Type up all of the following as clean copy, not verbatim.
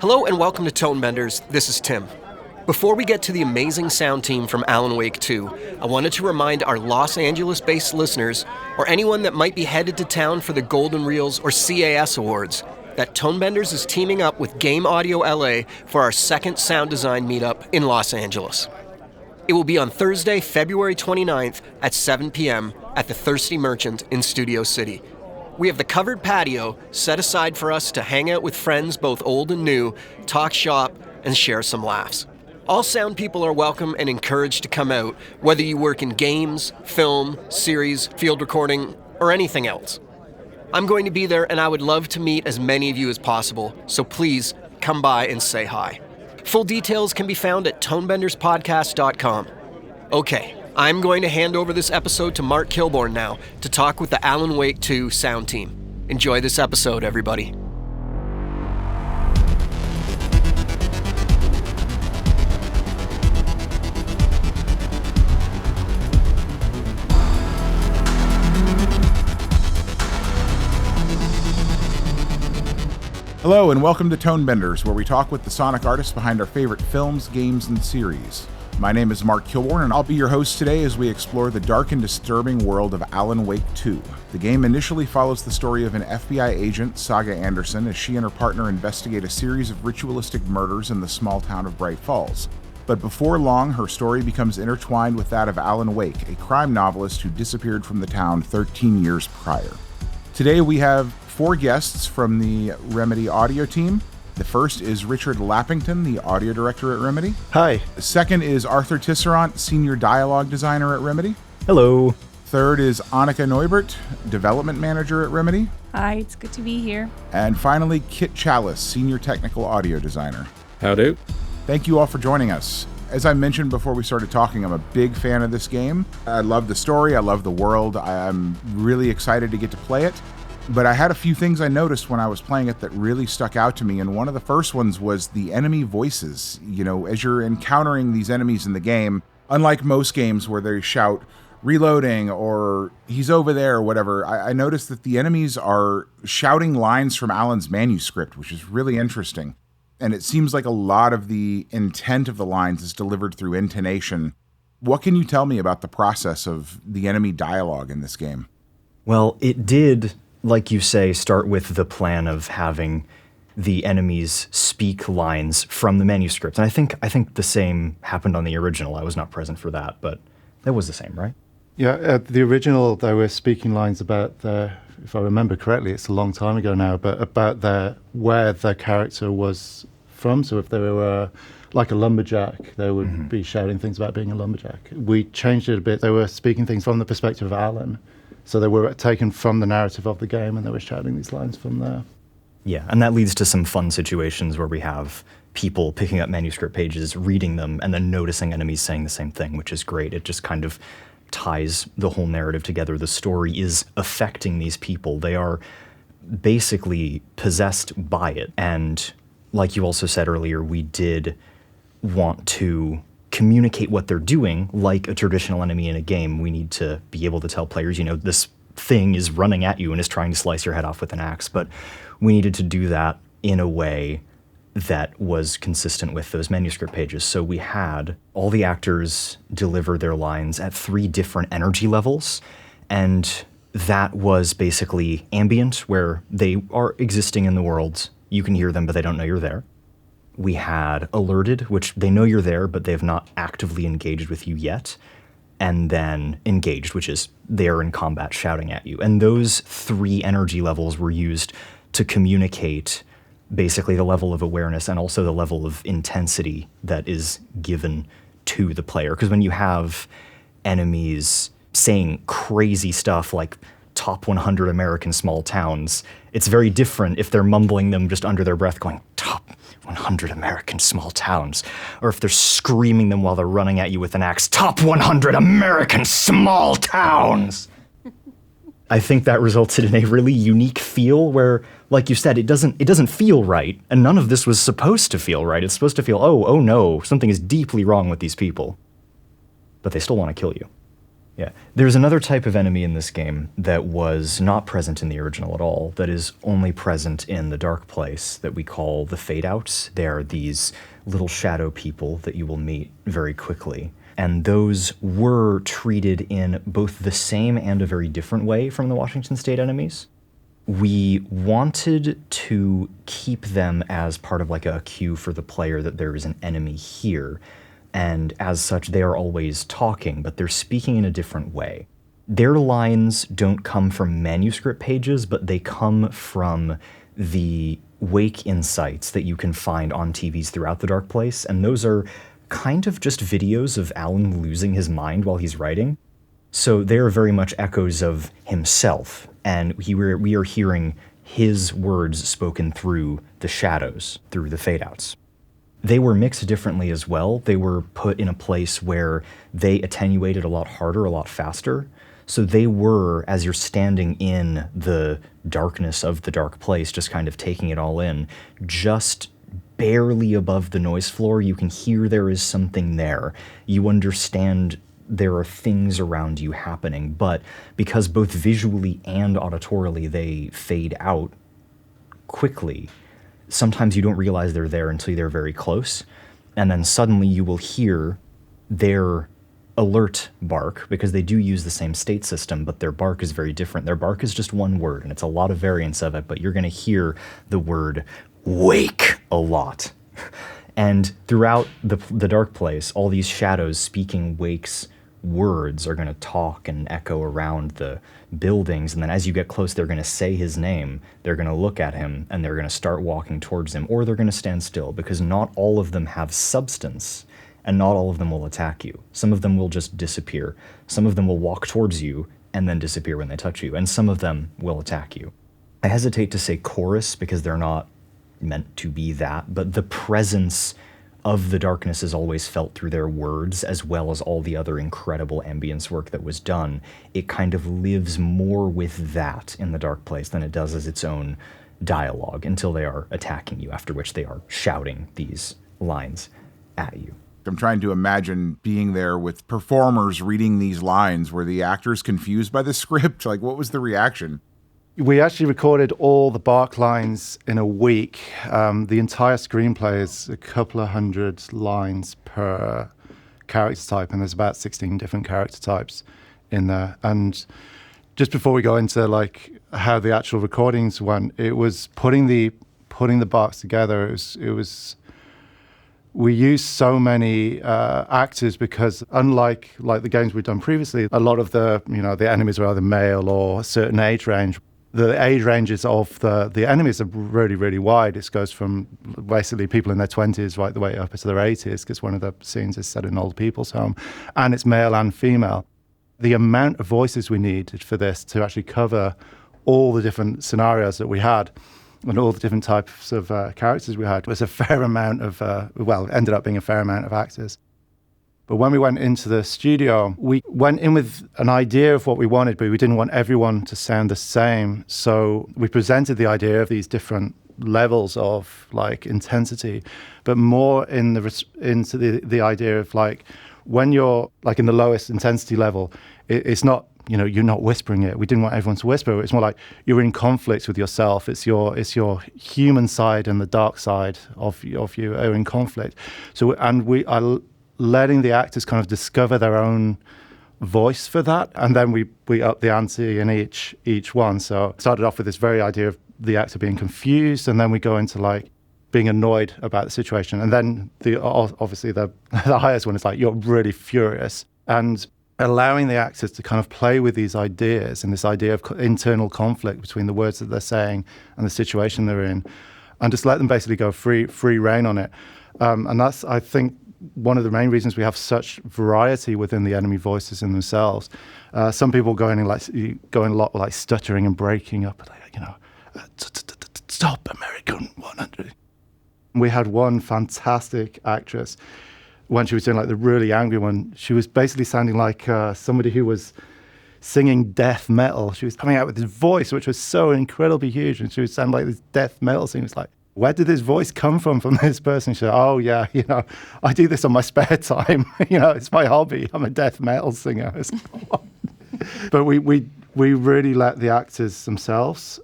Hello and welcome to Tonebenders. This is Tim. Before we get to the amazing sound team from Alan Wake 2, I wanted to remind our Los Angeles-based listeners, or anyone that might be headed to town for the Golden Reels or CAS Awards, that Tonebenders is teaming up with Game Audio LA for our second sound design meetup in Los Angeles. It will be on Thursday, February 29th at 7 p.m. at the Thirsty Merchant in Studio City. We have the covered patio set aside for us to hang out with friends both old and new, talk shop, and share some laughs. All sound people are welcome and encouraged to come out, whether you work in games, film, series, field recording, or anything else. I'm going to be there and I would love to meet as many of you as possible, so please come by and say hi. Full details can be found at tonebenderspodcast.com. Okay, I'm going to hand over this episode to Mark Kilborn now to talk with the Alan Wake 2 sound team. Enjoy this episode, everybody. Hello and welcome to Tonebenders, where we talk with the sonic artists behind our favorite films, games, and series. My name is Mark Kilborn, and I'll be your host today as we explore the dark and disturbing world of Alan Wake 2. The game initially follows the story of an FBI agent, Saga Anderson, as she and her partner investigate a series of ritualistic murders in the small town of Bright Falls. But before long, her story becomes intertwined with that of Alan Wake, a crime novelist who disappeared from the town 13 years prior. Today we have 4 guests from the Remedy audio team. The first is Richard Lapington, the audio director at Remedy. Hi. The second is Arthur Tisseront, senior dialogue designer at Remedy. Hello. Third is Anika Neubert, development manager at Remedy. Hi, it's good to be here. And finally, Kit Challis, senior technical audio designer. Howdy. Thank you all for joining us. As I mentioned before we started talking, I'm a big fan of this game. I love the story, I love the world, I'm really excited to get to play it. But I had a few things I noticed when I was playing it that really stuck out to me, and one of the first ones was the enemy voices. You know, as you're encountering these enemies in the game, unlike most games where they shout, reloading, or he's over there, or whatever, I noticed that the enemies are shouting lines from Alan's manuscript, which is really interesting. And it seems like a lot of the intent of the lines is delivered through intonation. What can you tell me about the process of the enemy dialogue in this game? Well, it did, like you say, start with the plan of having the enemies speak lines from the manuscript. And I think the same happened on the original. I was not present for that, but that was the same, right? Yeah, the original, they were speaking lines about if I remember correctly, it's a long time ago now, but about where their character was from. So if they were like a lumberjack, they would be shouting things about being a lumberjack. We changed it a bit. They were speaking things from the perspective of Alan. So they were taken from the narrative of the game, and they were shouting these lines from there. Yeah, and that leads to some fun situations where we have people picking up manuscript pages, reading them, and then noticing enemies saying the same thing, which is great. It just kind of ties the whole narrative together. The story is affecting these people. They are basically possessed by it. And like you also said earlier, we did want to communicate what they're doing like a traditional enemy in a game. We need to be able to tell players, this thing is running at you and is trying to slice your head off with an axe. But we needed to do that in a way that was consistent with those manuscript pages. So we had all the actors deliver their lines at 3 different energy levels. And that was basically ambient, where they are existing in the world. You can hear them, but they don't know you're there. We had alerted, which they know you're there, but they have not actively engaged with you yet. And then engaged, which is they're in combat shouting at you. And those 3 energy levels were used to communicate basically the level of awareness and also the level of intensity that is given to the player. Because when you have enemies saying crazy stuff like top 100 American small towns, it's very different if they're mumbling them just under their breath going, top 100 American small towns, or if they're screaming them while they're running at you with an axe, top 100 American small towns. I think that resulted in a really unique feel where, like you said, it doesn't feel right, and none of this was supposed to feel right. It's supposed to feel, oh no, something is deeply wrong with these people. But they still want to kill you. Yeah. There's another type of enemy in this game that was not present in the original at all, that is only present in the Dark Place, that we call the Fade-Outs. They are these little shadow people that you will meet very quickly. And those were treated in both the same and a very different way from the Washington State enemies. We wanted to keep them as part of like a cue for the player that there is an enemy here. And as such, they are always talking, but they're speaking in a different way. Their lines don't come from manuscript pages, but they come from the Wake insights that you can find on TVs throughout the Dark Place, and those are kind of just videos of Alan losing his mind while he's writing. So they're very much echoes of himself, and we are hearing his words spoken through the shadows, through the fade-outs. They were mixed differently as well. They were put in a place where they attenuated a lot harder, a lot faster. So they were, as you're standing in the darkness of the Dark Place, just kind of taking it all in, just barely above the noise floor, you can hear there is something there. You understand there are things around you happening, but because both visually and auditorily they fade out quickly, sometimes you don't realize they're there until they're very close, and then suddenly you will hear their alert bark, because they do use the same state system, but their bark is very different. Their bark is just one word, and it's a lot of variants of it, but you're going to hear the word wake a lot. And throughout the Dark Place, all these shadows speaking Wake's words are going to talk and echo around the buildings, and then as you get close, they're going to say his name, they're going to look at him, and they're going to start walking towards him, or they're going to stand still, because not all of them have substance, and not all of them will attack you. Some of them will just disappear. Some of them will walk towards you and then disappear when they touch you, and some of them will attack you. I hesitate to say chorus because they're not meant to be that, but the presence of the darkness is always felt through their words, as well as all the other incredible ambience work that was done. It kind of lives more with that in the Dark Place than it does as its own dialogue, until they are attacking you, after which they are shouting these lines at you. I'm trying to imagine being there with performers reading these lines. Were the actors confused by the script? Like, what was the reaction? We actually recorded all the bark lines in a week. The entire screenplay is a couple of hundred lines per character type, and there's about 16 different character types in there. And just before we go into like how the actual recordings went, it was putting the barks together. It was we used so many actors because, unlike like the games we've done previously, a lot of the enemies are either male or a certain age range. The age ranges of the enemies are really, really wide. It goes from basically people in their 20s right the way up to their 80s, because one of the scenes is set in an old people's home, and it's male and female. The amount of voices we needed for this to actually cover all the different scenarios that we had and all the different types of characters we had was a fair amount of, ended up being a fair amount of actors. But when we went into the studio, we went in with an idea of what we wanted, but we didn't want everyone to sound the same. So we presented the idea of these different levels of like intensity, but more into the idea of like when you're like in the lowest intensity level, it's not, you're not whispering it. We didn't want everyone to whisper. It's more like you're in conflict with yourself. It's your human side and the dark side of you are in conflict. So, and we are letting the actors kind of discover their own voice for that, and then we up the ante in each one. So it started off with this very idea of the actor being confused, and then we go into like being annoyed about the situation, and then obviously the highest one is like you're really furious, and allowing the actors to kind of play with these ideas and this idea of internal conflict between the words that they're saying and the situation they're in, and just let them basically go free reign on it. And that's, I think, one of the main reasons we have such variety within the enemy voices in themselves. Some people going a lot like stuttering and breaking up, stop American 100. We had one fantastic actress when she was doing like the really angry one. She was basically sounding like somebody who was singing death metal. She was coming out with this voice which was so incredibly huge, and she was sounding like this death metal singer. It was like, where did this voice come from this person? She's like, oh, yeah, I do this on my spare time. It's my hobby. I'm a death metal singer. But we really let the actors themselves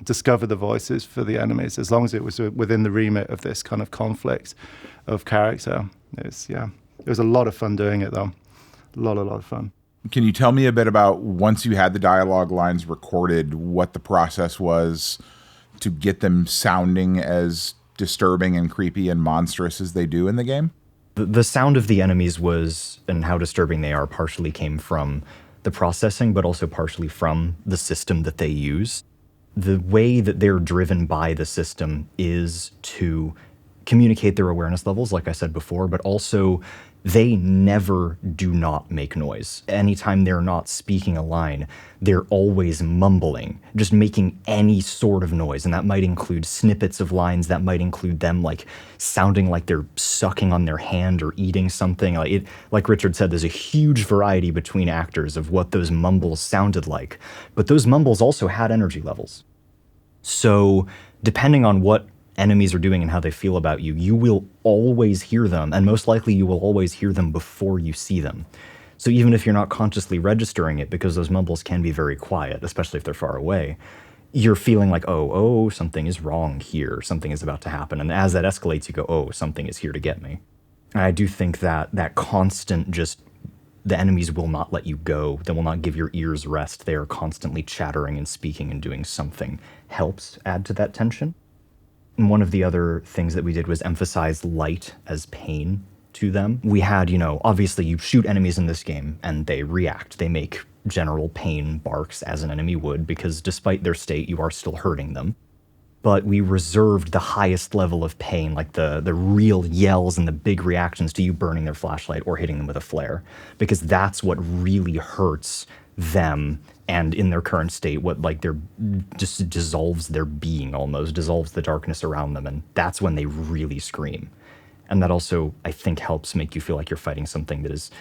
discover the voices for the enemies, as long as it was within the remit of this kind of conflict of character. It was a lot of fun doing it, though. A lot of fun. Can you tell me a bit about, once you had the dialogue lines recorded, what the process was to get them sounding as disturbing and creepy and monstrous as they do in the game? The sound of the enemies and how disturbing they are partially came from the processing, but also partially from the system that they use. The way that they're driven by the system is to communicate their awareness levels, like I said before, but also they never do not make noise. Anytime they're not speaking a line, they're always mumbling, just making any sort of noise. And that might include snippets of lines, that might include them sounding like they're sucking on their hand or eating something. Like Richard said, there's a huge variety between actors of what those mumbles sounded like. But those mumbles also had energy levels. So depending on what enemies are doing and how they feel about you, you will always hear them, and most likely you will always hear them before you see them. So even if you're not consciously registering it, because those mumbles can be very quiet, especially if they're far away, you're feeling like, oh, something is wrong here, something is about to happen. And as that escalates, you go, oh, something is here to get me. And I do think that constant the enemies will not let you go. They will not give your ears rest. They are constantly chattering and speaking and doing something, helps add to that tension. And one of the other things that we did was emphasize light as pain to them. We had, obviously you shoot enemies in this game and they react. They make general pain barks as an enemy would, because despite their state, you are still hurting them. But we reserved the highest level of pain, like the real yells and the big reactions to you burning their flashlight or hitting them with a flare, because that's what really hurts them. And in their current state, they're just dissolves their being, almost dissolves the darkness around them, and that's when they really scream. And that also, I think, helps make you feel like you're fighting something that is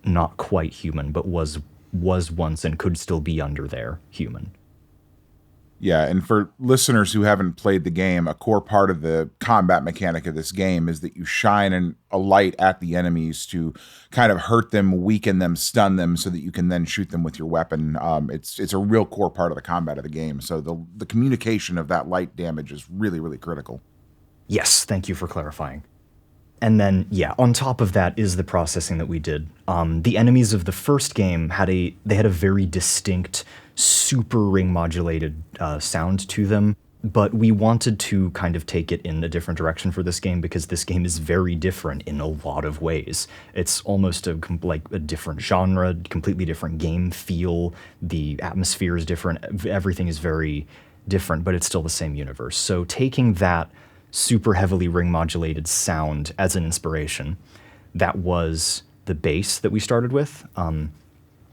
not quite human, but was once and could still be under there human. Yeah, and for listeners who haven't played the game, a core part of the combat mechanic of this game is that you shine a light at the enemies to kind of hurt them, weaken them, stun them, so that you can then shoot them with your weapon. It's a real core part of the combat of the game. So the communication of that light damage is really, really critical. Yes, thank you for clarifying. And then, on top of that is the processing that we did. The enemies of the first game had a very distinct, super ring modulated sound to them, but we wanted to kind of take it in a different direction for this game, because this game is very different in a lot of ways. It's almost a different genre, completely different game feel. The atmosphere is different. Everything is very different, but it's still the same universe. So taking that super heavily ring modulated sound as an inspiration, that was the bass that we started with.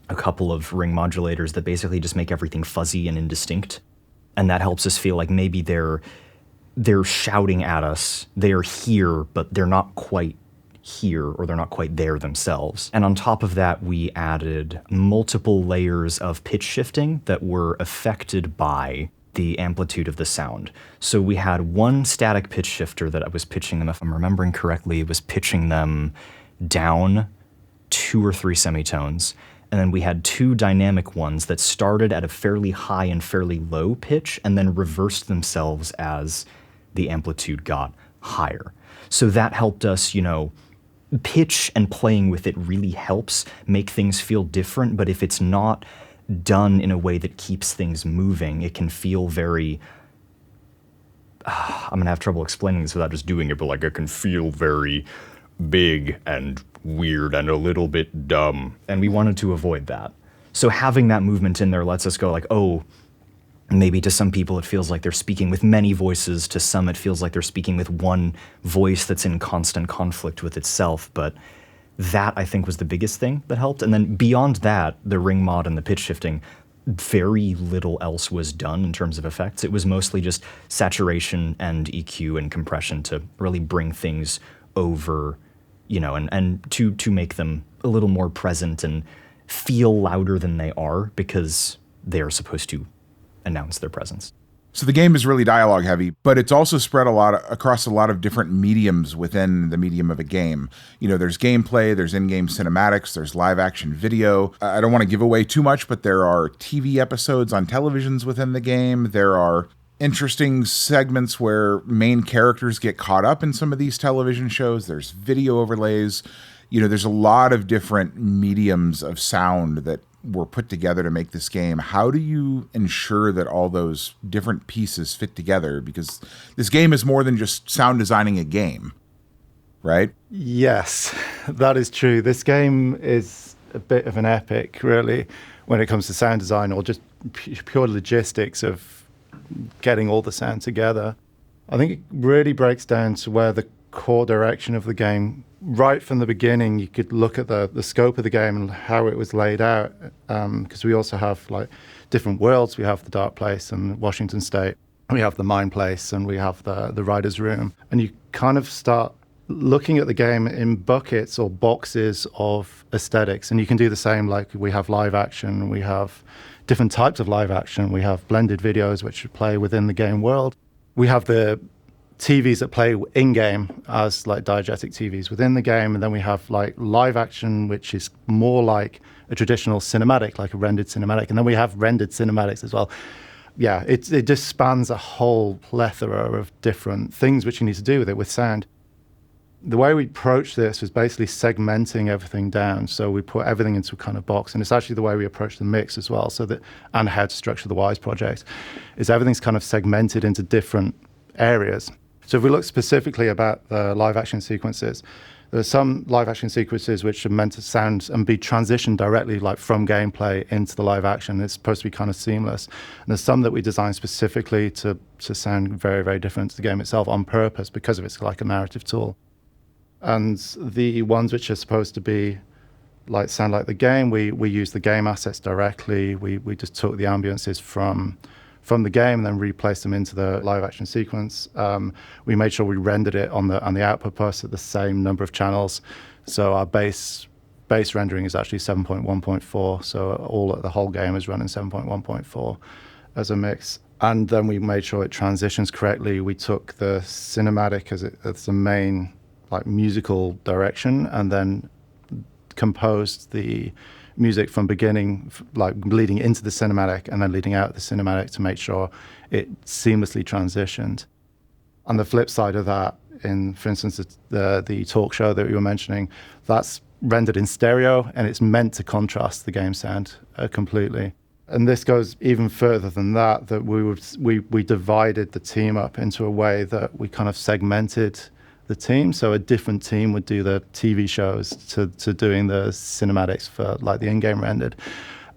A couple of ring modulators that basically just make everything fuzzy and indistinct. And that helps us feel like maybe they're shouting at us. They're here, but they're not quite here, or they're not quite there themselves. And on top of that, we added multiple layers of pitch shifting that were affected by the amplitude of the sound. So we had one static pitch shifter that I was pitching them, if I'm remembering correctly, it was pitching them down 2 or 3 semitones. And then we had 2 dynamic ones that started at a fairly high and fairly low pitch and then reversed themselves as the amplitude got higher. So that helped us, pitch and playing with it really helps make things feel different. But if it's not done in a way that keeps things moving, it can feel very... I'm going to have trouble explaining this without just doing it, but it can feel very big and weird and a little bit dumb, and we wanted to avoid that. So having that movement in there lets us go oh, maybe to some people it feels like they're speaking with many voices, to some it feels like they're speaking with one voice that's in constant conflict with itself, but that, I think, was the biggest thing that helped. And then beyond that, the ring mod and the pitch shifting, very little else was done in terms of effects. It was mostly just saturation and EQ and compression to really bring things over, and to make them a little more present and feel louder than they are, because they are supposed to announce their presence. So the game is really dialogue heavy, but it's also spread across a lot of different mediums within the medium of a game. There's gameplay, there's in-game cinematics, there's live action video. I don't want to give away too much, but there are TV episodes on televisions within the game. There are interesting segments where main characters get caught up in some of these television shows. There's video overlays. There's a lot of different mediums of sound that were put together to make this game. How do you ensure that all those different pieces fit together? Because this game is more than just sound designing a game, right? Yes, that is true. This game is a bit of an epic, really, when it comes to sound design or just pure logistics of getting all the sound together. I think it really breaks down to where the core direction of the game, right from the beginning, you could look at the scope of the game and how it was laid out, because we also have like different worlds. We have the Dark Place and Washington State, we have the Mine Place, and we have the Writer's Room. And you kind of start looking at the game in buckets or boxes of aesthetics. And you can do the same, like we have live action, we have different types of live action, we have blended videos which play within the game world. We have the TVs that play in-game as like diegetic TVs within the game, and then we have like live action, which is more like a traditional cinematic, like a rendered cinematic, and then we have rendered cinematics as well. Yeah, it just spans a whole plethora of different things which you need to do with it with sound. The way we approached this was basically segmenting everything down. So we put everything into a kind of box, and it's actually the way we approach the mix as well. And how to structure the WISE project is everything's kind of segmented into different areas. So if we look specifically about the live action sequences, there are some live action sequences which are meant to sound and be transitioned directly like from gameplay into the live action. It's supposed to be kind of seamless. And there's some that we designed specifically to sound very, very different to the game itself on purpose because of it's like a narrative tool. And the ones which are supposed to be like sound like the game, we use the game assets directly. We just took the ambiances from the game and then replaced them into the live action sequence. We made sure we rendered it on the output bus at the same number of channels. So our base rendering is actually 7.1.4. So the whole game is running 7.1.4 as a mix. And then we made sure it transitions correctly. We took the cinematic as the main like musical direction, and then composed the music from beginning, like leading into the cinematic and then leading out of the cinematic to make sure it seamlessly transitioned. On the flip side of that, for instance, the talk show that we were mentioning, that's rendered in stereo and it's meant to contrast the game sound completely. And this goes even further than that we divided the team up into a way that we kind of segmented the team. So a different team would do the TV shows to doing the cinematics for like the in-game rendered.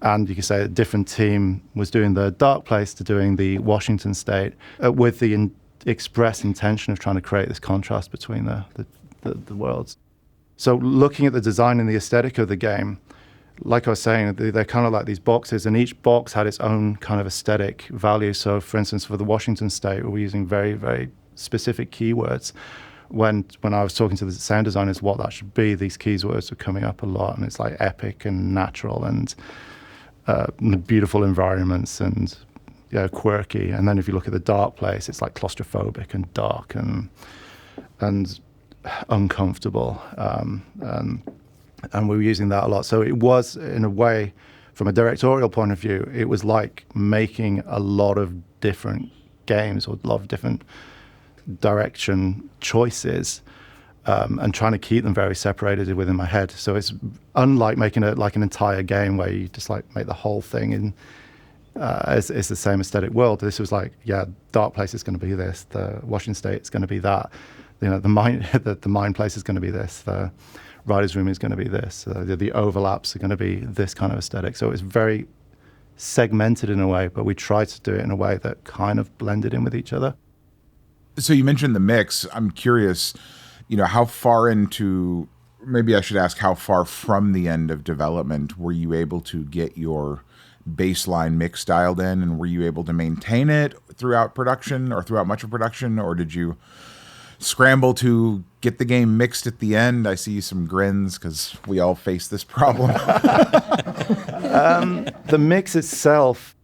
And you could say a different team was doing the Dark Place to doing the Washington State with the express intention of trying to create this contrast between the worlds. So looking at the design and the aesthetic of the game, like I was saying, they're kind of like these boxes, and each box had its own kind of aesthetic value. So for instance, for the Washington State, we were using very, very specific keywords. When I was talking to the sound designers what that should be, these keywords were coming up a lot, and it's like epic and natural and beautiful environments and quirky. And then if you look at the Dark Place, it's like claustrophobic and dark and uncomfortable. And we were using that a lot. So it was, in a way, from a directorial point of view, it was like making a lot of different games or a lot of different direction choices and trying to keep them very separated within my head. So it's unlike making it like an entire game where you just like make the whole thing in as the same aesthetic world. This was like, Dark Place is going to be this, the Washington State is going to be that, the Mine Place is going to be this, the Writer's Room is going to be this, the overlaps are going to be this kind of aesthetic. So it's very segmented in a way, but we tried to do it in a way that kind of blended in with each other. So you mentioned the mix. I'm curious, how far into, maybe I should ask, how far from the end of development were you able to get your baseline mix dialed in, and were you able to maintain it throughout production or throughout much of production, or did you scramble to get the game mixed at the end? I see some grins because we all face this problem. The mix itself,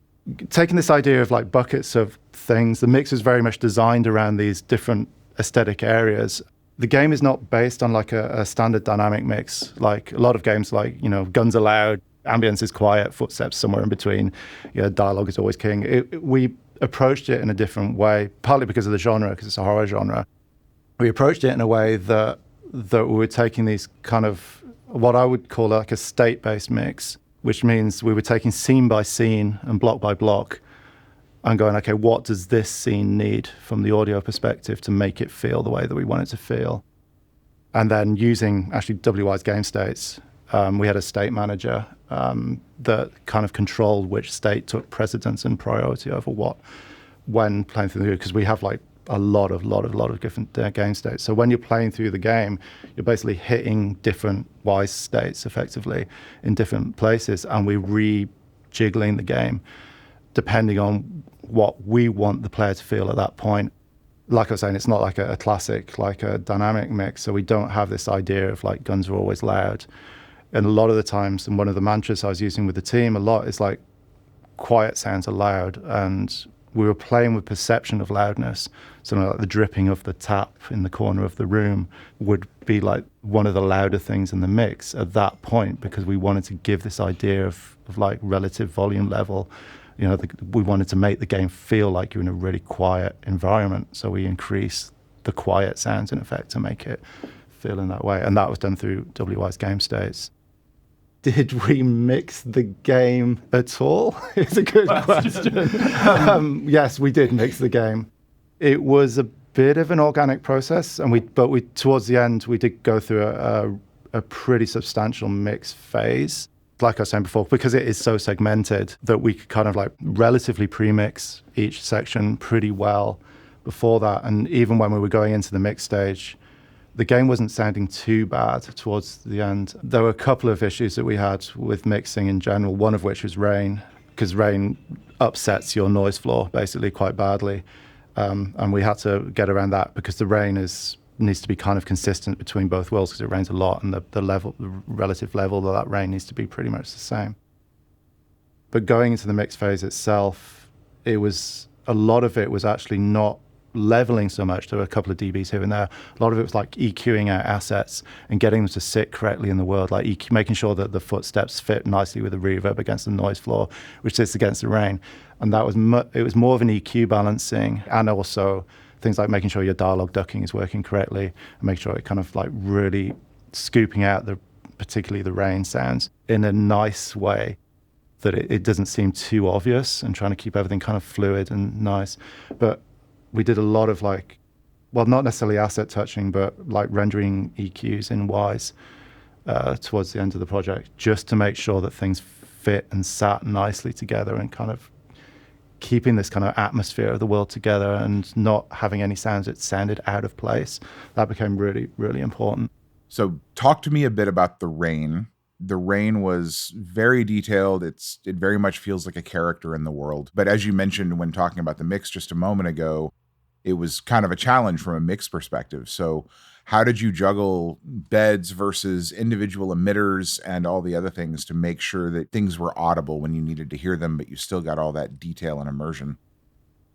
taking this idea of like buckets of things. The mix is very much designed around these different aesthetic areas. The game is not based on like a standard dynamic mix. Like a lot of games, like, guns are loud, ambience is quiet, footsteps somewhere in between, dialogue is always king. We approached it in a different way, partly because of the genre, because it's a horror genre. We approached it in a way that we were taking these kind of what I would call like a state-based mix, which means we were taking scene by scene and block by block and going, okay, what does this scene need from the audio perspective to make it feel the way that we want it to feel? And then using actually WY's game states, we had a state manager that kind of controlled which state took precedence and priority over what when playing through the game, because we have like a lot of different game states. So when you're playing through the game, you're basically hitting different wise states effectively in different places, and we're rejiggling the game depending on what we want the player to feel at that point. Like I was saying, it's not like a classic, like a dynamic mix, so we don't have this idea of like guns are always loud. And a lot of the times, and one of the mantras I was using with the team a lot is like quiet sounds are loud, and we were playing with perception of loudness. Something like the dripping of the tap in the corner of the room would be like one of the louder things in the mix at that point, because we wanted to give this idea of like relative volume level. We wanted to make the game feel like you're in a really quiet environment. So we increased the quiet sounds in effect to make it feel in that way. And that was done through WY's game states. Did we mix the game at all? It's a good question. Yes, we did mix the game. It was a bit of an organic process, but towards the end we did go through a pretty substantial mix phase. Like I was saying before, because it is so segmented that we could kind of like relatively pre-mix each section pretty well before that. And even when we were going into the mix stage, the game wasn't sounding too bad towards the end. There were a couple of issues that we had with mixing in general, one of which was rain, because rain upsets your noise floor basically quite badly. And we had to get around that because the rain needs to be kind of consistent between both worlds, because it rains a lot, and the relative level of that rain needs to be pretty much the same. But going into the mix phase itself, a lot of it was actually not leveling so much. There were a couple of dBs here and there. A lot of it was like EQing out assets and getting them to sit correctly in the world, like making sure that the footsteps fit nicely with the reverb against the noise floor, which sits against the rain. And that was it was more of an EQ balancing, and also things like making sure your dialogue ducking is working correctly and make sure it kind of like really scooping out particularly the rain sounds in a nice way that it doesn't seem too obvious, and trying to keep everything kind of fluid and nice. But we did a lot of like, well, not necessarily asset touching, but like rendering EQs in Wise towards the end of the project, just to make sure that things fit and sat nicely together, and kind of keeping this kind of atmosphere of the world together and not having any sounds that sounded out of place. That became really, really important. So talk to me a bit about the rain. The rain was very detailed. It very much feels like a character in the world. But as you mentioned when talking about the mix just a moment ago, it was kind of a challenge from a mix perspective. So how did you juggle beds versus individual emitters and all the other things to make sure that things were audible when you needed to hear them, but you still got all that detail and immersion?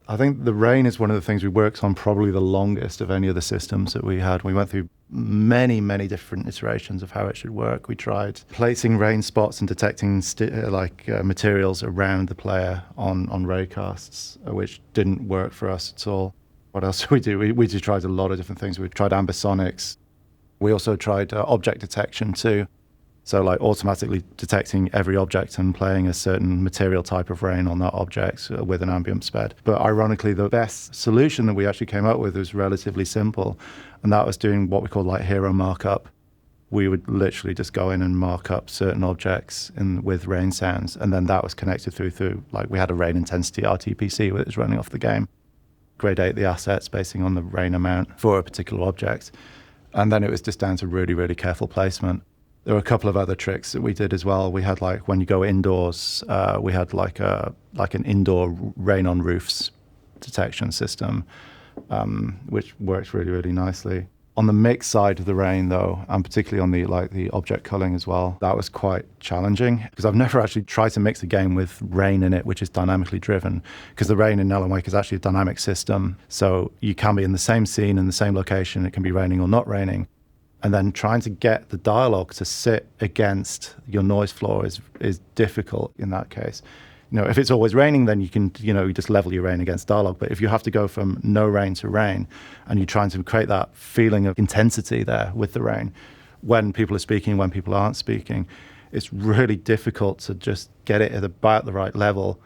I think the rain is one of the things we worked on probably the longest of any of the systems that we had. We went through many, many different iterations of how it should work. We tried placing rain spots and detecting materials around the player on raycasts, which didn't work for us at all. What else did we do? We just tried a lot of different things. We tried ambisonics. We also tried object detection too. So like automatically detecting every object and playing a certain material type of rain on that object with an ambient sped. But ironically, the best solution that we actually came up with was relatively simple, and that was doing what we call like hero markup. We would literally just go in and mark up certain objects with rain sounds, and then that was connected through like we had a rain intensity RTPC that was running off the game. Gradate the assets basing on the rain amount for a particular object. And then it was just down to really, really careful placement. There were a couple of other tricks that we did as well. We had like, when you go indoors, we had like an indoor rain on roofs detection system, which works really, really nicely. On the mix side of the rain, though, and particularly on the object culling as well, that was quite challenging because I've never actually tried to mix a game with rain in it, which is dynamically driven, because the rain in Alan Wake is actually a dynamic system. So you can be in the same scene, in the same location, it can be raining or not raining. And then trying to get the dialogue to sit against your noise floor is difficult in that case. If it's always raining, then you can, you just level your rain against dialogue. But if you have to go from no rain to rain, and you're trying to create that feeling of intensity there with the rain, when people are speaking, when people aren't speaking, it's really difficult to just get it at about the right level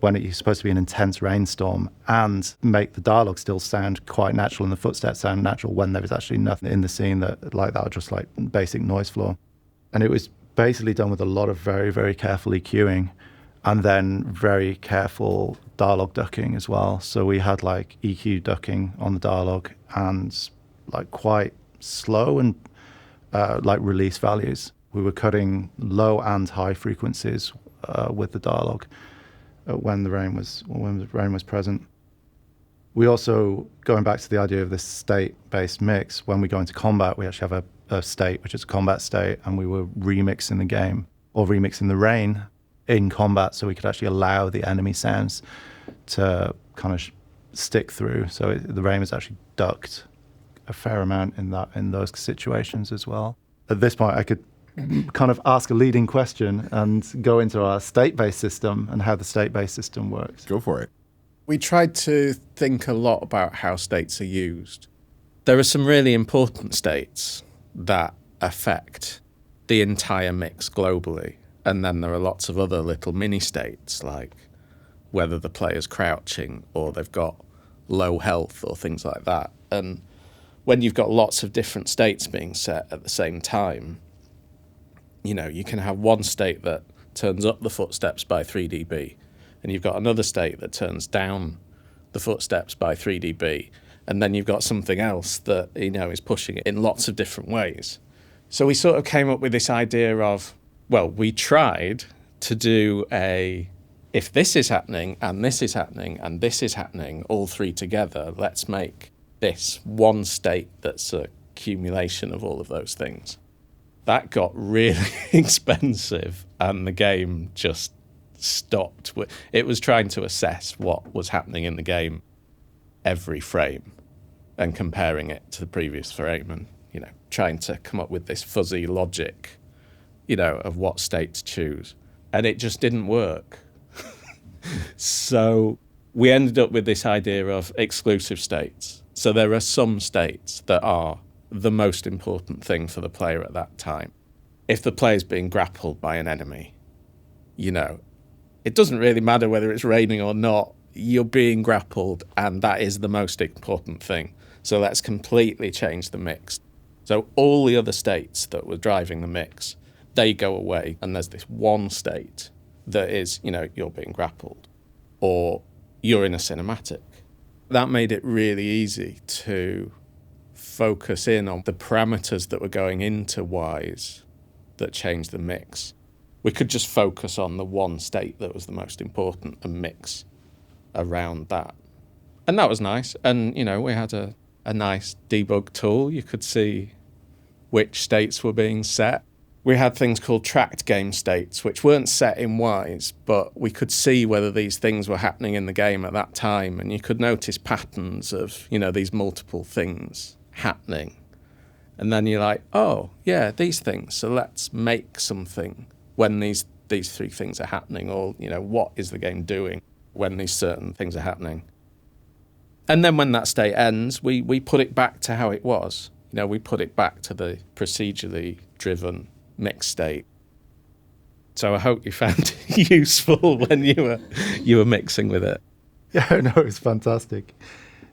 when it's supposed to be an intense rainstorm and make the dialogue still sound quite natural and the footsteps sound natural when there is actually nothing in the scene that or just like basic noise floor. And it was basically done with a lot of very, very careful EQing. And then very careful dialogue ducking as well. So we had like EQ ducking on the dialogue and like quite slow and like release values. We were cutting low and high frequencies with the dialogue when the rain was present. We also, going back to the idea of this state-based mix, when we go into combat, we actually have a state, which is a combat state, and we were remixing the game or remixing the rain in combat, so we could actually allow the enemy sounds to kind of stick through. So the rain was actually ducked a fair amount in those situations as well. At this point, I could kind of ask a leading question and go into our state-based system and how the state-based system works. Go for it. We tried to think a lot about how states are used. There are some really important states that affect the entire mix globally. And then there are lots of other little mini states, like whether the player's crouching or they've got low health or things like that. And when you've got lots of different states being set at the same time, you can have one state that turns up the footsteps by 3 dB, and you've got another state that turns down the footsteps by 3 dB, and then you've got something else that, is pushing it in lots of different ways. So we sort of came up with this idea of, well, we tried to do if this is happening and this is happening and this is happening, all three together, let's make this one state that's a accumulation of all of those things. That got really expensive and the game just stopped. It was trying to assess what was happening in the game every frame and comparing it to the previous frame and, trying to come up with this fuzzy logic of what state to choose. And it just didn't work. So we ended up with this idea of exclusive states. So there are some states that are the most important thing for the player at that time. If the player's being grappled by an enemy, it doesn't really matter whether it's raining or not, you're being grappled and that is the most important thing. So let's completely change the mix. So all the other states that were driving the mix, they go away, and there's this one state that is, you're being grappled, or you're in a cinematic. That made it really easy to focus in on the parameters that were going into Wise that changed the mix. We could just focus on the one state that was the most important and mix around that. And that was nice. And, we had a nice debug tool. You could see which states were being set. We had things called tracked game states, which weren't set in Wise, but we could see whether these things were happening in the game at that time, and you could notice patterns of, these multiple things happening. And then you're like, oh, yeah, these things, so let's make something when these three things are happening, or, what is the game doing when these certain things are happening? And then when that state ends, we put it back to how it was. We put it back to the procedurally driven mixed state. So I hope you found it useful when you were mixing with it. Yeah, no, it's fantastic.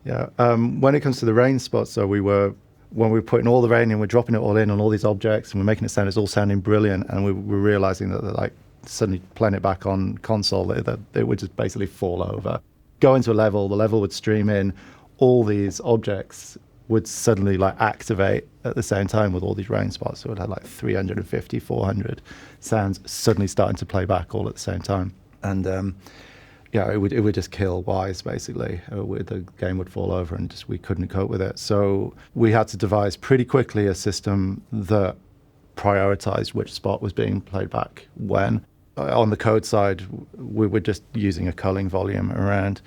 Yeah, when it comes to the rain spots, so when we were putting all the rain in, we're dropping it all in on all these objects, and we're making it sound, it's all sounding brilliant, and we were realizing that suddenly playing it back on console, that it would just basically fall over. Go into a level, the level would stream in, all these objects would suddenly activate at the same time with all these rain spots. So it had 350, 400 sounds suddenly starting to play back all at the same time. And yeah, it would just kill Wise, basically. The game would fall over and just we couldn't cope with it. So we had to devise pretty quickly a system that prioritized which spot was being played back when. On the code side, we were just using a culling volume around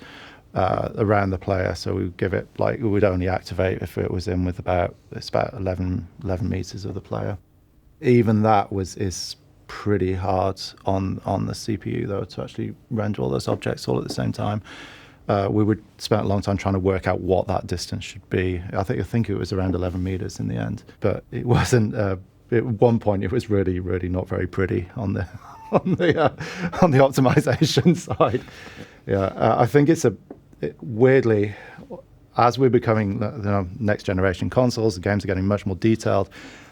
the player. So we would give it, like, we would only activate if it was in with about 11 meters of the player. Even that is pretty hard on the CPU, though, to actually render all those objects all at the same time. We would spend a long time trying to work out what that distance should be. I think it was around 11 meters in the end, but it wasn't. At one point, it was really, really not very pretty on the optimization side. Yeah, I think weirdly, as we're becoming next generation consoles, the games are getting much more detailed.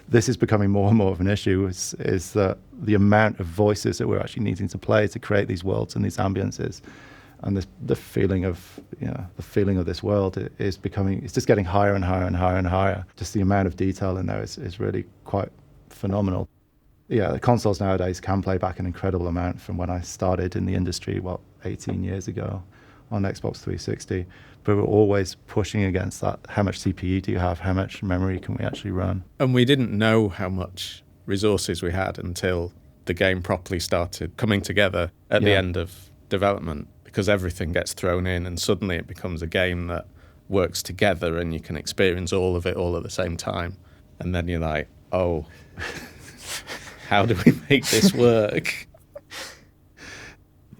This is becoming more and more of an issue. Is that the amount of voices that we're actually needing to play to create these worlds and these ambiences, and the feeling of this world is becoming. It's just getting higher and higher and higher and higher. Just the amount of detail in there is really quite phenomenal. Yeah, the consoles nowadays can play back an incredible amount from when I started in the industry, 18 years ago on Xbox 360. But we're always pushing against that. How much CPU do you have? How much memory can we actually run? And we didn't know how much resources we had until the game properly started coming together at the end of development, because everything gets thrown in and suddenly it becomes a game that works together and you can experience all of it all at the same time. And then you're like, oh, how do we make this work?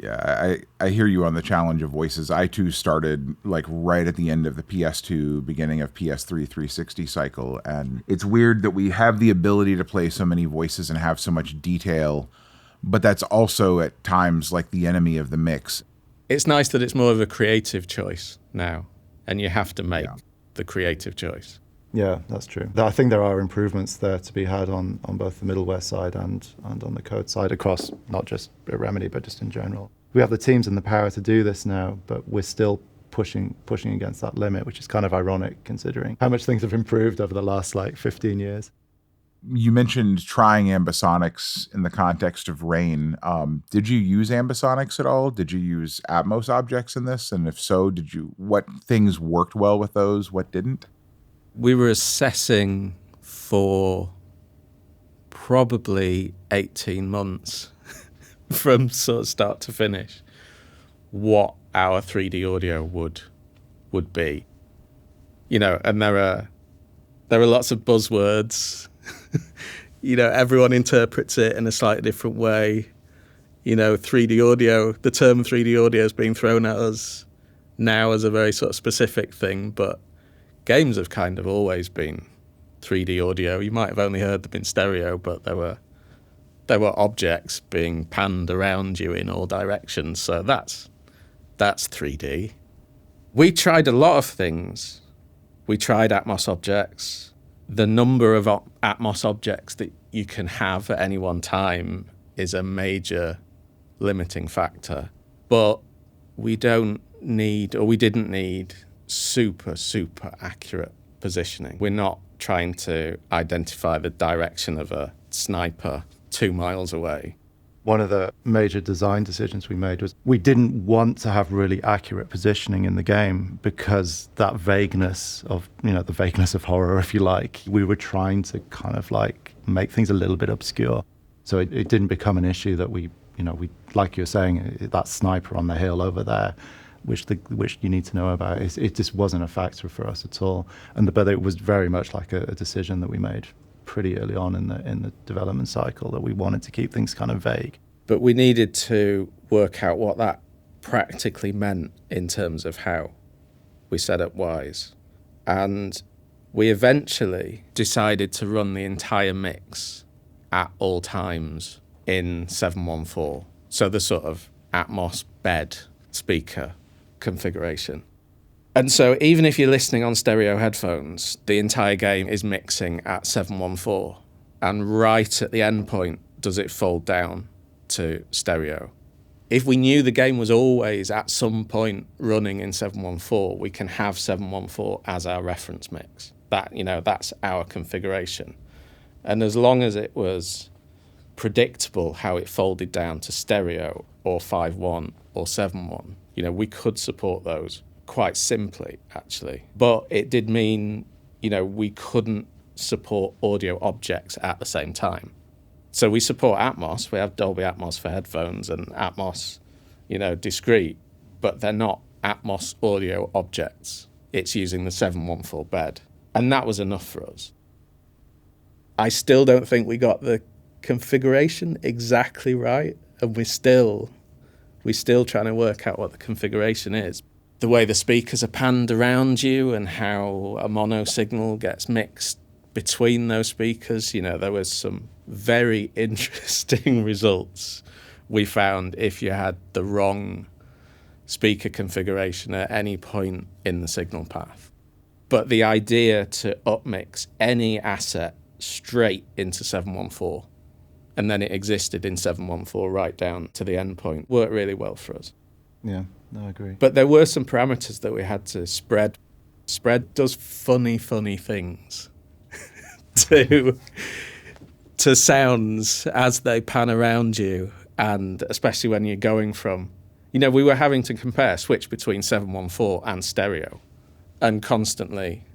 Yeah, I hear you on the challenge of voices. I too started like right at the end of the PS2, beginning of PS3 360 cycle. And it's weird that we have the ability to play so many voices and have so much detail, but that's also at times like the enemy of the mix. It's nice that it's more of a creative choice now, and you have to make the creative choice. Yeah, that's true. I think there are improvements there to be had on both the middleware side and on the code side across not just Remedy, but just in general. We have the teams and the power to do this now, but we're still pushing against that limit, which is kind of ironic considering how much things have improved over the last 15 years. You mentioned trying ambisonics in the context of Rain. Did you use ambisonics at all? Did you use Atmos objects in this? And if so, what things worked well with those? What didn't? We were assessing for probably 18 months from sort of start to finish what our 3D audio would be. And there are lots of buzzwords. Everyone interprets it in a slightly different way. 3D audio, the term 3D audio is being thrown at us now as a very sort of specific thing, but games have kind of always been 3D audio. You might have only heard them in stereo, but there were objects being panned around you in all directions. So that's 3D. We tried a lot of things. We tried Atmos objects. The number of Atmos objects that you can have at any one time is a major limiting factor. But we didn't need super accurate positioning. We're not trying to identify the direction of a sniper 2 miles away. One of the major design decisions we made was we didn't want to have really accurate positioning in the game because that vagueness of, the vagueness of horror, if you like, we were trying to kind of make things a little bit obscure. So it didn't become an issue that we, like you were saying, that sniper on the hill over there, which you need to know about. It just wasn't a factor for us at all. But it was very much like a decision that we made pretty early on in the development cycle, that we wanted to keep things kind of vague. But we needed to work out what that practically meant in terms of how we set up Wise. And we eventually decided to run the entire mix at all times in 714. So the sort of Atmos bed speaker configuration. And so even if you're listening on stereo headphones, the entire game is mixing at 714. And right at the end point, does it fold down to stereo. If we knew the game was always at some point running in 714, we can have 714 as our reference mix. That's our configuration. And as long as it was predictable how it folded down to stereo or 5.1 or 7.1, We could support those quite simply, actually. But it did mean, we couldn't support audio objects at the same time. So we support Atmos. We have Dolby Atmos for headphones and Atmos, discrete, but they're not Atmos audio objects. It's using the 714 bed. And that was enough for us. I still don't think we got the configuration exactly right, and we're still trying to work out what the configuration is. The way the speakers are panned around you and how a mono signal gets mixed between those speakers, there was some very interesting results we found if you had the wrong speaker configuration at any point in the signal path. But the idea to upmix any asset straight into 714, and then it existed in 714 right down to the endpoint, worked really well for us. Yeah, no, I agree. But there were some parameters that we had to spread. Spread does funny things to sounds as they pan around you, and especially when you're going from, we were having to switch between 714 and stereo, and constantly,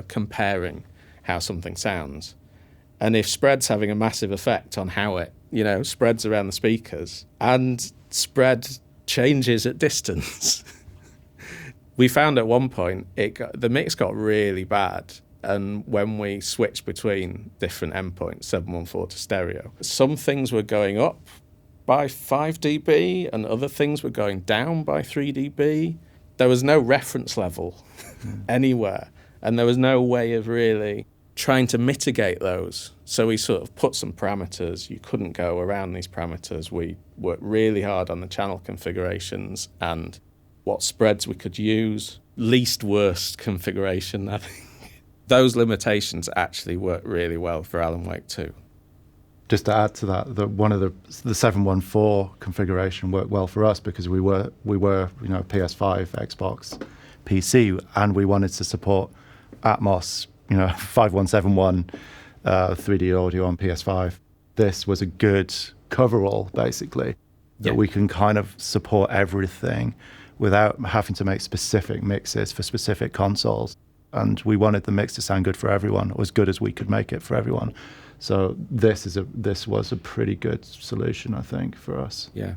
comparing how something sounds. And if spread's having a massive effect on how it, spreads around the speakers, and spread changes at distance, we found at one point the mix got really bad. And when we switched between different endpoints, 714 to stereo, some things were going up by 5 dB and other things were going down by 3 dB. There was no reference level anywhere, and there was no way of really trying to mitigate those. So we sort of put some parameters. You couldn't go around these parameters. We worked really hard on the channel configurations and what spreads we could use. Least worst configuration, I think. Those limitations actually worked really well for Alan Wake 2. Just to add to that, one of the 714 configuration worked well for us because we were PS5, Xbox, PC, and we wanted to support Atmos, 5171 3D audio on PS5. This was a good coverall, basically, that we can kind of support everything without having to make specific mixes for specific consoles. And we wanted the mix to sound good for everyone, or as good as we could make it for everyone. So this was a pretty good solution, I think, for us. Yeah.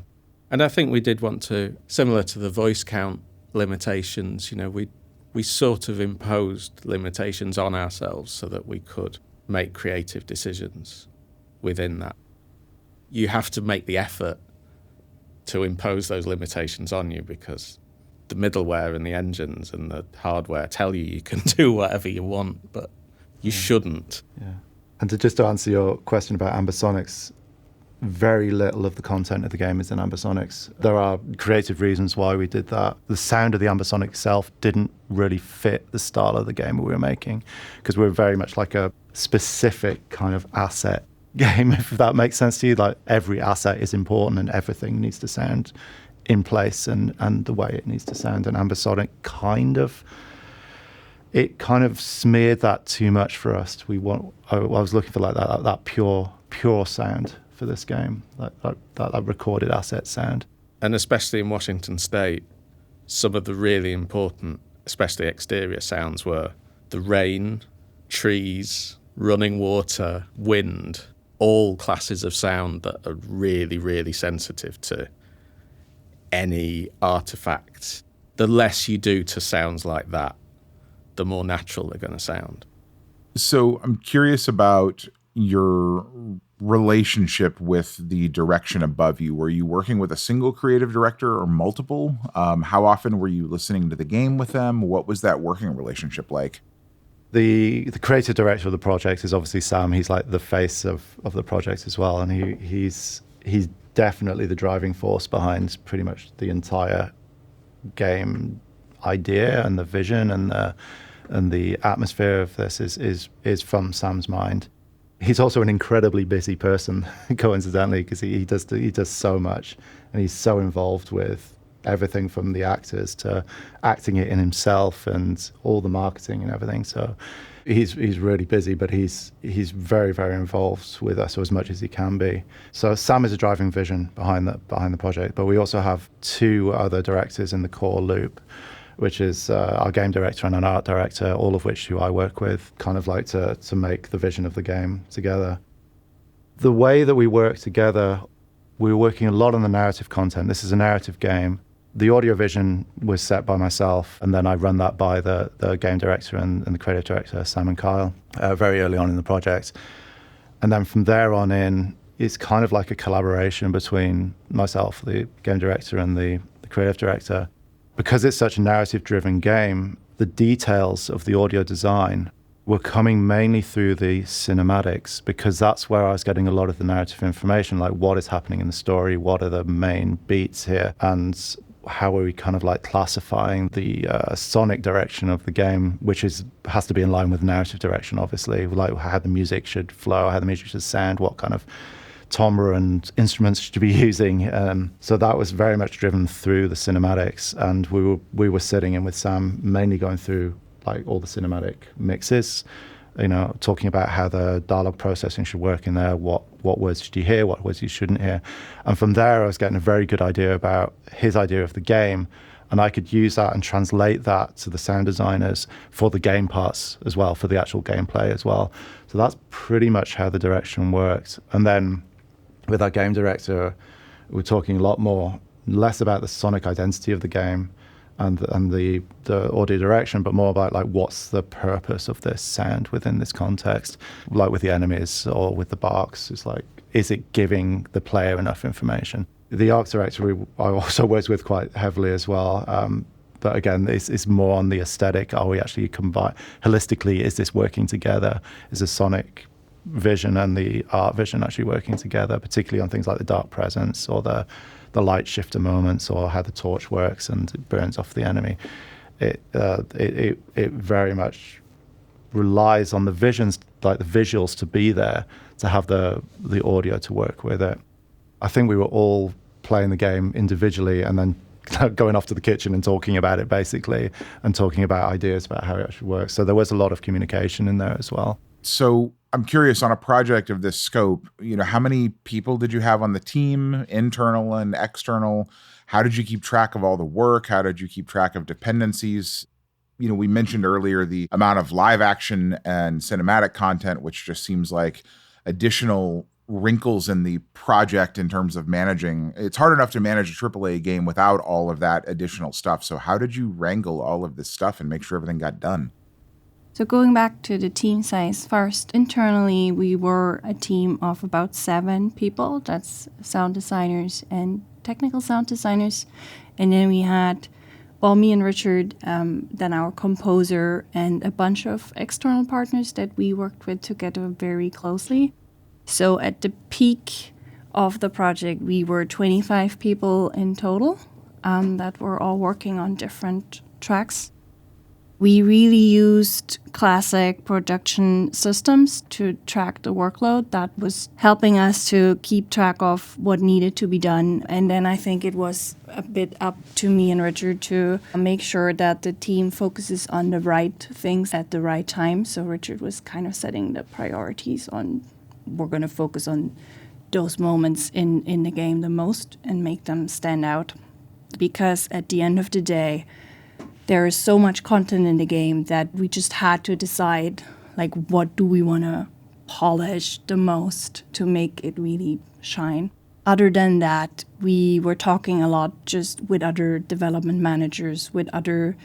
And I think we did want to, similar to the voice count limitations, we sort of imposed limitations on ourselves so that we could make creative decisions within that. You have to make the effort to impose those limitations on you because the middleware and the engines and the hardware tell you can do whatever you want, but you shouldn't. Yeah. And to answer your question about ambisonics, very little of the content of the game is in ambisonics. There are creative reasons why we did that. The sound of the ambisonic itself didn't really fit the style of the game we were making because we were very much like a specific kind of asset game, if that makes sense to you. Like every asset is important and everything needs to sound in place and the way it needs to sound. And ambisonic kind of smeared that too much for us. I was looking for like that pure sound for this game, that recorded asset sound. And especially in Washington State, some of the really important, especially exterior sounds were the rain, trees, running water, wind, all classes of sound that are really, really sensitive to any artifact. The less you do to sounds like that, the more natural they're going to sound. So I'm curious about your relationship with the direction above you. Were you working with a single creative director or multiple? How often were you listening to the game with them? What was that working relationship like? The creative director of the project is obviously Sam. He's like the face of the project as well, and he's definitely the driving force behind pretty much the entire game idea and the vision and the atmosphere of this is from Sam's mind. He's also an incredibly busy person, coincidentally, because he does so much, and he's so involved with everything from the actors to acting it in himself and all the marketing and everything. So He's really busy, but he's very, very involved with us, as much as he can be. So Sam is a driving vision behind the project, but we also have 2 other directors in the core loop, which is our game director and an art director, all of which who I work with, kind of like to make the vision of the game together. The way that we work together, we were working a lot on the narrative content. This is a narrative game. The audio vision was set by myself, and then I run that by the game director and the creative director, Sam and Kyle, very early on in the project. And then from there on in, it's kind of like a collaboration between myself, the game director, and the creative director. Because it's such a narrative-driven game, the details of the audio design were coming mainly through the cinematics, because that's where I was getting a lot of the narrative information, like what is happening in the story, what are the main beats here, and how are we kind of like classifying the sonic direction of the game, which has to be in line with narrative direction, obviously, like how the music should flow, how the music should sound, what kind of timbre and instruments should be using. So that was very much driven through the cinematics, and we were sitting in with Sam, mainly going through like all the cinematic mixes, talking about how the dialogue processing should work in there, what words should you hear, what words you shouldn't hear. And from there, I was getting a very good idea about his idea of the game, and I could use that and translate that to the sound designers for the game parts as well, for the actual gameplay as well. So that's pretty much how the direction worked. And then with our game director, we're talking a lot less about the sonic identity of the game and the audio direction, but more about like what's the purpose of this sound within this context. Like with the enemies or with the barks, it's like, is it giving the player enough information? The art director I also worked with quite heavily as well. But again, it's more on the aesthetic. Are we actually holistically, is this working together? Is the sonic vision and the art vision actually working together, particularly on things like the dark presence or the light shifter moments, or how the torch works and it burns off the enemy. It very much relies on the visions, like the visuals, to be there, to have the audio to work with it. I think we were all playing the game individually and then going off to the kitchen and talking about it, basically, and talking about ideas about how it actually works. So there was a lot of communication in there as well. So I'm curious, on a project of this scope, how many people did you have on the team, internal and external? How did you keep track of all the work? How did you keep track of dependencies? We mentioned earlier the amount of live action and cinematic content, which just seems like additional wrinkles in the project in terms of managing. It's hard enough to manage a AAA game without all of that additional stuff. So how did you wrangle all of this stuff and make sure everything got done? So going back to the team size first, internally we were a team of about 7 people. That's sound designers and technical sound designers. And then we had, me and Richard, then our composer, and a bunch of external partners that we worked with together very closely. So at the peak of the project, we were 25 people in total that were all working on different tracks. We really used classic production systems to track the workload. That was helping us to keep track of what needed to be done. And then I think it was a bit up to me and Richard to make sure that the team focuses on the right things at the right time. So Richard was kind of setting the priorities on, we're going to focus on those moments in the game the most and make them stand out. Because at the end of the day, there is so much content in the game that we just had to decide, like, what do we want to polish the most to make it really shine. Other than that, we were talking a lot just with other development managers, with other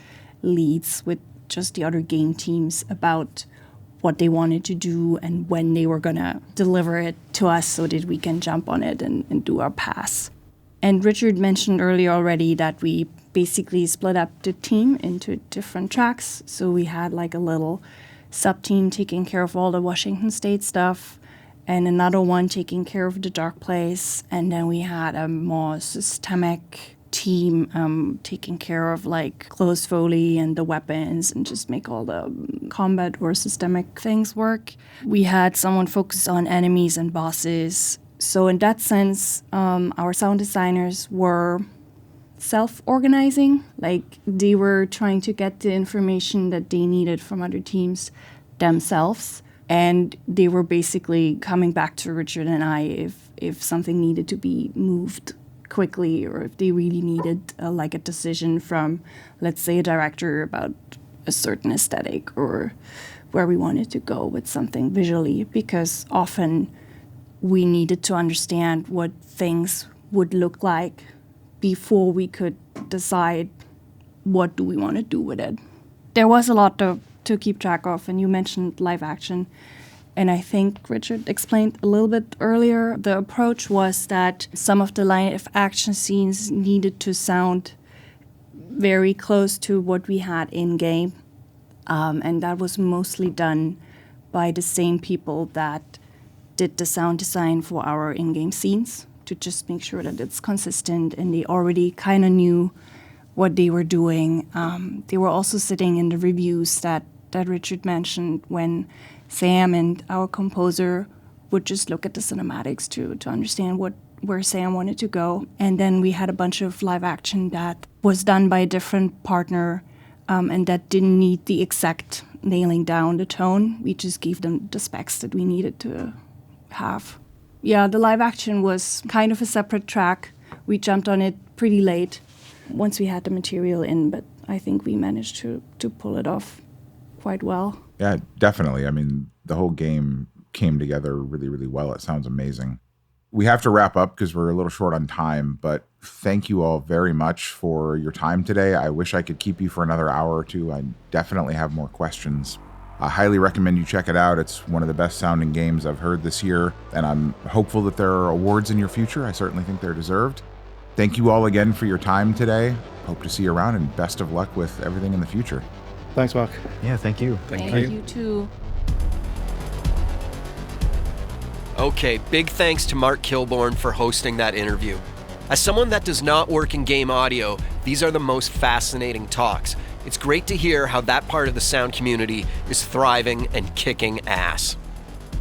leads, with just the other game teams about what they wanted to do and when they were going to deliver it to us so that we can jump on it and do our pass. And Richard mentioned earlier already that we basically split up the team into different tracks. So we had like a little sub-team taking care of all the Washington State stuff and another one taking care of the Dark Place. And then we had a more systemic team taking care of like close foley and the weapons and just make all the combat or systemic things work. We had someone focus on enemies and bosses. So in that sense, our sound designers were self-organizing. Like they were trying to get the information that they needed from other teams themselves. And they were basically coming back to Richard and I if something needed to be moved quickly, or if they really needed a decision from, let's say, a director about a certain aesthetic or where we wanted to go with something visually, because often we needed to understand what things would look like before we could decide what do we want to do with it. There was a lot to keep track of, and you mentioned live action. And I think Richard explained a little bit earlier, the approach was that some of the live action scenes needed to sound very close to what we had in-game. And that was mostly done by the same people that did the sound design for our in-game scenes, to just make sure that it's consistent and they already kind of knew what they were doing. They were also sitting in the reviews that Richard mentioned, when Sam and our composer would just look at the cinematics to understand where Sam wanted to go. And then we had a bunch of live action that was done by a different partner, and that didn't need the exact nailing down the tone. We just gave them the specs that we needed to have. Yeah, the live action was kind of a separate track. We jumped on it pretty late once we had the material in, but I think we managed to pull it off quite well. Yeah, definitely. I mean, the whole game came together really, really well. It sounds amazing. We have to wrap up because we're a little short on time, but thank you all very much for your time today. I wish I could keep you for another hour or two. I definitely have more questions. I highly recommend you check it out. It's one of the best sounding games I've heard this year, and I'm hopeful that there are awards in your future. I certainly think they're deserved. Thank you all again for your time today. Hope to see you around, and best of luck with everything in the future. Thanks, Mark. Yeah, thank you. Thank you too. Okay, big thanks to Mark Kilborn for hosting that interview. As someone that does not work in game audio, these are the most fascinating talks. It's great to hear how that part of the sound community is thriving and kicking ass.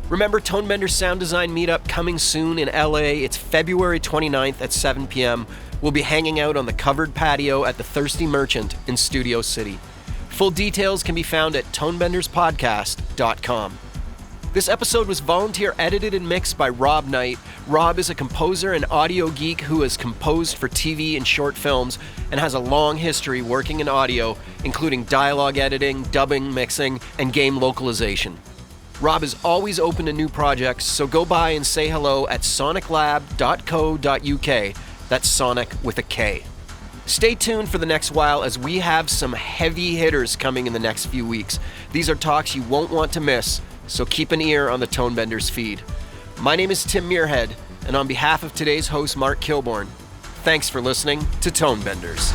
Remember Tonebenders Sound Design Meetup coming soon in LA. It's February 29th at 7 p.m. We'll be hanging out on the covered patio at the Thirsty Merchant in Studio City. Full details can be found at tonebenderspodcast.com. This episode was volunteer edited and mixed by Rob Knight. Rob is a composer and audio geek who has composed for TV and short films and has a long history working in audio, including dialogue editing, dubbing, mixing, and game localization. Rob is always open to new projects, so go by and say hello at soniclab.co.uk. That's Sonic with a K. Stay tuned for the next while as we have some heavy hitters coming in the next few weeks. These are talks you won't want to miss, so keep an ear on the Tonebenders feed. My name is Tim Muirhead, and on behalf of today's host, Mark Kilborn, thanks for listening to Tonebenders.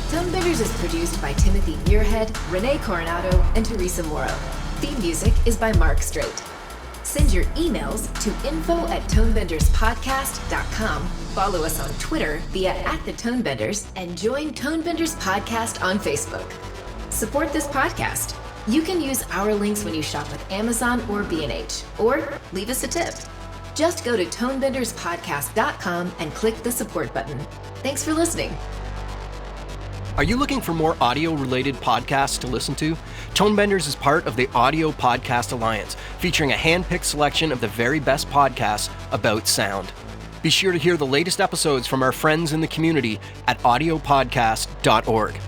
Tonebenders is produced by Timothy Muirhead, Renee Coronado, and Teresa Morrow. Theme music is by Mark Straight. Send your emails to info@tonebenderspodcast.com. Follow us on Twitter via @thetonebenders and join Tonebenders Podcast on Facebook. Support this podcast. You can use our links when you shop with Amazon or B&H, or leave us a tip. Just go to tonebenderspodcast.com and click the support button. Thanks for listening. Are you looking for more audio-related podcasts to listen to? Tonebenders is part of the Audio Podcast Alliance, featuring a hand-picked selection of the very best podcasts about sound. Be sure to hear the latest episodes from our friends in the community at audiopodcast.org.